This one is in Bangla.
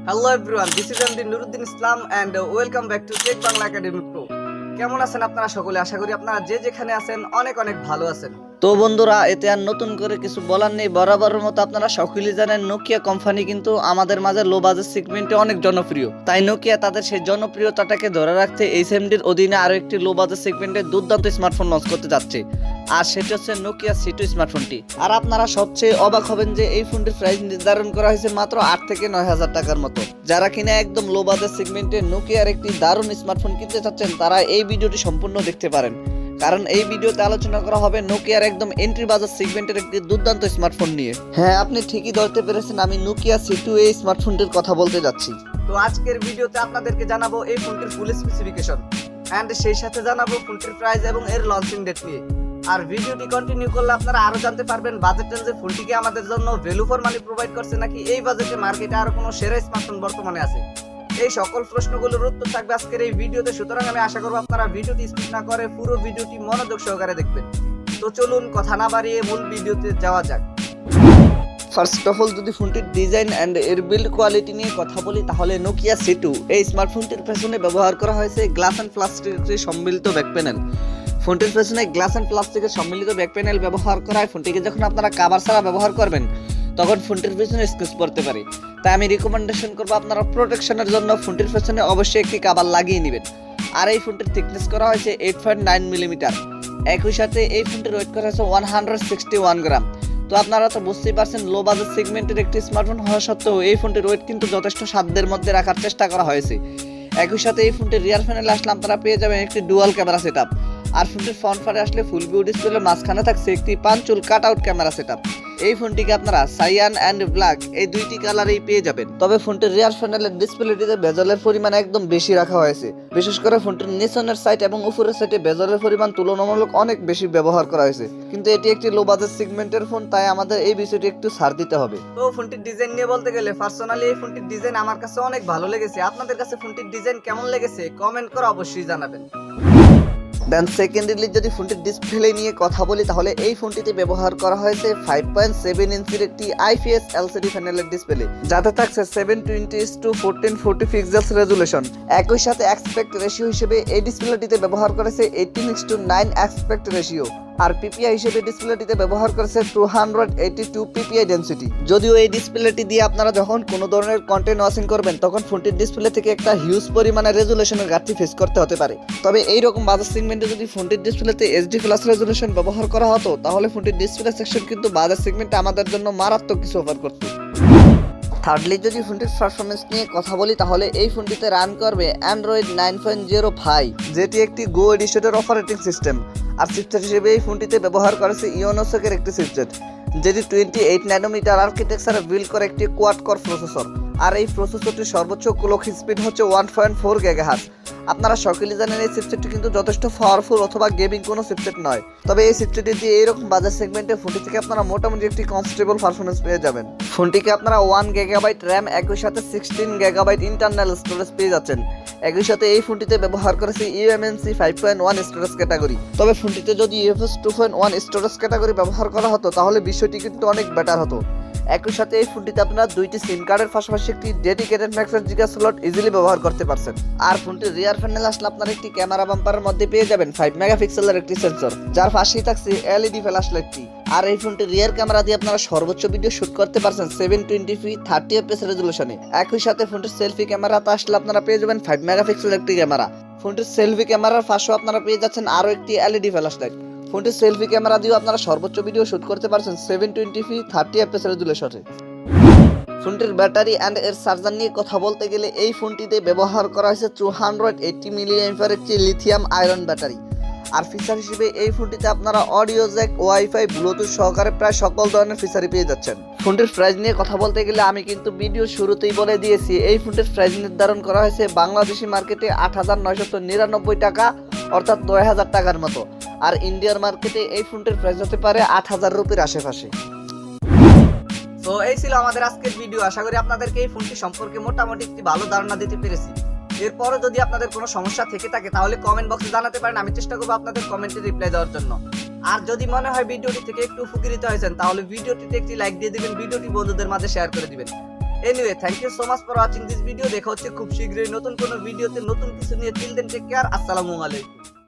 Hello everyone, this is MD Nuruddin Islam and welcome back to Tech Bangla Academy Pro. কেমন আছেন আপনারা সকলে? আশা করি আপনারা যে যেখানে আছেন অনেক অনেক ভালো আছেন। তো বন্ধুরা, এতে আর নতুন করে কিছু বলার নেই। বরাবরের মতো আপনারা সকলেই জানেন নোকিয়া কোম্পানি কিন্তু আমাদের মাঝে লো বাজেট সেগমেন্টে অনেক জনপ্রিয়। তাই নোকিয়া তাদের সেই জনপ্রিয়তাটাকে ধরে রাখতে এইচএমডির অধীনে আরো একটি লো বাজেট সেগমেন্টে দুর্দান্ত স্মার্টফোন লঞ্চ করতে যাচ্ছে, আর সেটি হচ্ছে নোকিয়া C2 স্মার্টফোনটি। আর আপনারা সবচেয়ে অবাক হবেন যে এই ফোনটির প্রাইস নির্ধারণ করা হয়েছে মাত্র 8 থেকে 9,000 টাকার মতো। যারা কিনা একদম লো বাজেট সেগমেন্টে নোকিয়ার একটি দারুণ স্মার্টফোন কিনতে চাচ্ছেন, তারা এই ভিডিওটি সম্পূর্ণ দেখতে পারেন, কারণ এই ভিডিওতে আলোচনা করা হবে নোকিয়ার একদম এন্ট্রি বাজার সেগমেন্টের একটি দুর্দান্ত স্মার্টফোন নিয়ে। হ্যাঁ, আপনি ঠিকই ধরতে পেরেছেন, আমি নোকিয়া C2 এই স্মার্টফোনটির কথা বলতে যাচ্ছি। তো আজকের ভিডিওতে আপনাদেরকে জানাবো এই ফোনটির ফুল স্পেসিফিকেশন এন্ড সেই সাথে জানাবো ফোনটির প্রাইস এবং এর লঞ্চিং ডেট নিয়ে। আর ভিডিওটি কন্টিনিউ করলে আপনারা আরো জানতে পারবেন বাজেট রেঞ্জে ফোনটিকে আমাদের জন্য ভ্যালু ফর মানি প্রোভাইড করছে নাকি এই বাজেটে মার্কেটে আর কোনো সেরা স্মার্টফোন বর্তমানে আছে। এই সকল প্রশ্নগুলোর উত্তর থাকবে আজকের এই ভিডিওতে, সুতরাং আমি আশা করব আপনারা ভিডিওটি স্কিপ না করে পুরো ভিডিওটি মনোযোগ সহকারে দেখবেন। তো চলুন কথা না বাড়িয়ে মূল ভিডিওতে যাওয়া যাক। ফার্স্ট অফ অল যদি ফোনটির ডিজাইন অ্যান্ড এর বিল্ড কোয়ালিটি নিয়ে কথা বলি, তাহলে নোকিয়া C2 এই স্মার্টফোনটির পেছনে ব্যবহার করা হয়েছে গ্লাস অ্যান্ড প্লাস্টিকের সম্মিলিত ব্যাক প্যানেল। ফোনটির পেছনে গ্লাস অ্যান্ড প্লাস্টিকের সম্মিলিত ব্যাক প্যানেল ব্যবহার করায় ফোনটিকে যখন আপনারা কাভার ছাড়া ব্যবহার করবেন তখন ফোনটির পেছনে স্ক্র্যাচ পড়তে পারে। তাই আমি রিকমেন্ডেশন করবো আপনারা প্রোটেকশনের জন্য ফোনটির পেছনে অবশ্যই একটি কাভার লাগিয়ে নেবেন। আর এই ফোনটির থিকনেস করা হয়েছে 8.9 মিলিমিটার। একই সাথে এই ফোনটির ওয়েট করা হয়েছে 161 গ্রাম। তো আপনারা তো বুঝতেই পারছেন, লো বাজেট সেগমেন্টের একটি স্মার্টফোন হওয়া সত্ত্বেও এই ফোনটির ওয়েট কিন্তু যথেষ্ট সাধ্যের মধ্যে রাখার চেষ্টা করা হয়েছে। একই সাথে এই ফোনটির রিয়ার প্যানেলে আসলে আপনারা পেয়ে যাবেন একটি ডুয়াল ক্যামেরা সেটআপ, আর ফোনটির ফ্রন্ট পারে আসলে ফুল ভিউ ডিসপ্লের মাঝখানে থাকছে একটি পাঁচচুল কাট আউট ক্যামেরা সেটআপ। এই ফোনটিকে আপনারা সায়ান অ্যান্ড ব্ল্যাক এই দুইটি কালারেই পেয়ে যাবেন। তবে ফোনটির রিয়ার প্যানেলের ডিসপ্লেটিতে বেজলের পরিমাণ একদম বেশি রাখা হয়েছে। বিশেষ করে ফোনটির নিচনের সাইড এবং উপরের সাইডে বেজলের পরিমাণ তুলনামূলক অনেক বেশি ব্যবহার করা হয়েছে, কিন্তু এটি একটি লো বাজেট সেগমেন্টের ফোন, তাই আমাদের এই বিষয়টি একটু ছাড় দিতে হবে। তো ফোনটির ডিজাইন নিয়ে বলতে গেলে পার্সোনালি এই ফোনটির ডিজাইন আমার কাছে অনেক ভালো লেগেছে। আপনাদের কাছে ফোনটির ডিজাইন কেমন লেগেছে কমেন্ট করে অবশ্যই জানাবেন। দেন সেকেন্ডলি যদি ফোনটির ডিসপ্লে নিয়ে কথা বলি, তাহলে এই ফোনটিতে ব্যবহার করা হয়েছে 5.7 ইঞ্চির একটি IPS LCD প্যানেলের ডিসপ্লে, যাতে থাকছে 720x1440 পিক্সেলস রেজুলেশন। একই সাথে অ্যাসপেক্ট রেশিও হিসেবে এই ডিসপ্লেটিতে ব্যবহার করেছে 18:9 অ্যাসপেক্ট রেশিও, আর পিপিআই হিসেবে ডিসপ্লেটিতে ব্যবহার করেছে 282 পিপিআই ডেনসিটি। যদিও এই ডিসপ্লেটি দিয়ে আপনারা যখন কোনো ধরনের কন্টেন্ট ওয়াচিং করবেন তখন ফোনটির ডিসপ্লে থেকে একটা হিউজ পরিমাণে রেজুলেশনের ঘাটতি ফেস করতে হতে পারে। তবে এইরকম বাজার সেগমেন্টে যদি ফোনটির ডিসপ্লেতে HD+ রেজুলেশন ব্যবহার করা হতো, তাহলে ফোনটির ডিসপ্লে সেকশন কিন্তু বাজার সেগমেন্টে আমাদের জন্য মারাত্মক কিছু অফার করত। থার্ডলি যদি ফোনটির পারফরমেন্স নিয়ে কথা বলি, তাহলে এই ফোনটিতে রান করবে Android 9.05, যেটি একটি গো এডিশনের অপারেটিং সিস্টেম। আর চিপসেট হিসেবে এই ফোনটিতে ব্যবহার করেছে ইওনোসেকের একটি চিপসেট, যেটি 28 ন্যানোমিটার আর্কিটেকচারে বিল্ড করে একটি কোয়াড কোর প্রসেসর। আর এই প্রসেসরটির সর্বোচ্চ ক্লক স্পিড হচ্ছে 1.4 GHz। আপনারা সকলেই জানেন এই চিপসেটটি কিন্তু যথেষ্ট পাওয়ারফুল অথবা গেমিং কোনো চিপসেট নয়। তবে এই চিপসেটটি দিয়ে এইরকম বাজার সেগমেন্টে ফোনটি থেকে আপনারা মোটামুটি একটি কনস্টেবল পারফরমেন্স পেয়ে যাবেন। ফোনটিকে আপনারা 1 GB র্যাম, একই সাথে 16 GB ইন্টারনাল স্টোরেজ পেয়ে যাচ্ছেন। একই সাথে এই ফোনটিতে ব্যবহার করেছে eMMC 5.1 স্টোরেজ ক্যাটাগরি। তবে ফোনটিতে যদি UFS 2.1 স্টোরেজ ক্যাটাগরি ব্যবহার করা হতো তাহলে বিষয়টি কিন্তু অনেক বেটার হতো। একই সাথে এই ফোনটিতে আপনারা দুইটি সিম কার্ডের পাশাপাশি একটি ডেডিকেটেড ম্যাক্স জিগা স্লট ইজিলি ব্যবহার করতে পারছেন। আর ফোনটির রিয়ার প্যানেল আসলে আপনারা একটি ক্যামেরা বাম্পারের মধ্যে পেয়ে যাবেন 5 মেগাপিক্সেলের একটি সেন্সর, যার পাশেই থাকছে LED ফ্ল্যাশ লাইটটি। আর এই ফোনটির রিয়ার ক্যামেরা দিয়ে আপনারা সর্বোচ্চ ভিডিও শুট করতে পারছেন 720p 30 fps রেজুলেশনে। একই সাথে ফোনটির সেলফি ক্যামেরাতে আসলে আপনারা পেয়ে যাবেন 5 মেগাপিক্সেলের একটি ক্যামেরা। ফোনটির সেলফি ক্যামেরার পাশেও আপনারা পেয়ে যাচ্ছেন আরও একটি LED ফ্ল্যাশ লাইট। ফোনটির সেলফি ক্যামেরা দিয়েও আপনারা সর্বোচ্চ ভিডিও শুট করতে পারছেন 720p 30 fps রেজুলেশনে। ফোনটির ব্যাটারি অ্যান্ড এর চার্জার নিয়ে কথা বলতে গেলে এই ফোনটিতে ব্যবহার করা হয়েছে 280 mAh একটি লিথিয়াম আয়রন ব্যাটারি। আর ফিচার হিসেবে এই ফোনটিতে আপনারা অডিও জ্যাক, ওয়াইফাই, ব্লুটুথ সহকারে প্রায় সকল ধরনের ফিচারই পেয়ে যাচ্ছেন। ফোনটির প্রাইস নিয়ে কথা বলতে গেলে আমি কিন্তু ভিডিও শুরুতেই বলে দিয়েছি, এই ফোনটির প্রাইস নির্ধারণ করা হয়েছে বাংলাদেশি মার্কেটে 8,999 টাকা, অর্থাৎ 9,000 টাকার মতো। আর ইন্ডিয়ার মার্কেটে এই ফোনটির প্রাইস হতে পারে 8,000 রুপির আশেপাশে। তো এই ছিল আমাদের আজকের ভিডিও। আশা করি আপনাদেরকে এই ফোনটি সম্পর্কে মোটামুটি একটি ভালো ধারণা দিতে পেরেছি। এরপরে যদি আপনাদের কোনো সমস্যা থেকে থাকে তাহলে কমেন্ট বক্সে জানাতে পারেন, আমি চেষ্টা করবো আপনাদের কমেন্টে রিপ্লাই দেওয়ার জন্য। আর যদি মনে হয় ভিডিওটি থেকে একটু উপকৃত হয়েছেন তাহলে ভিডিওটিতে একটি লাইক দিয়ে দিবেন, ভিডিওটি বন্ধুদের মাঝে শেয়ার করে দিবেন। Anyway thank you so much for watching this video. দেখা হচ্ছে খুব শীঘ্রই নতুন কোনো ভিডিওতে নতুন কিছু নিয়ে। টিল দেন টেক কেয়ার, আসসালামু আলাইকুম।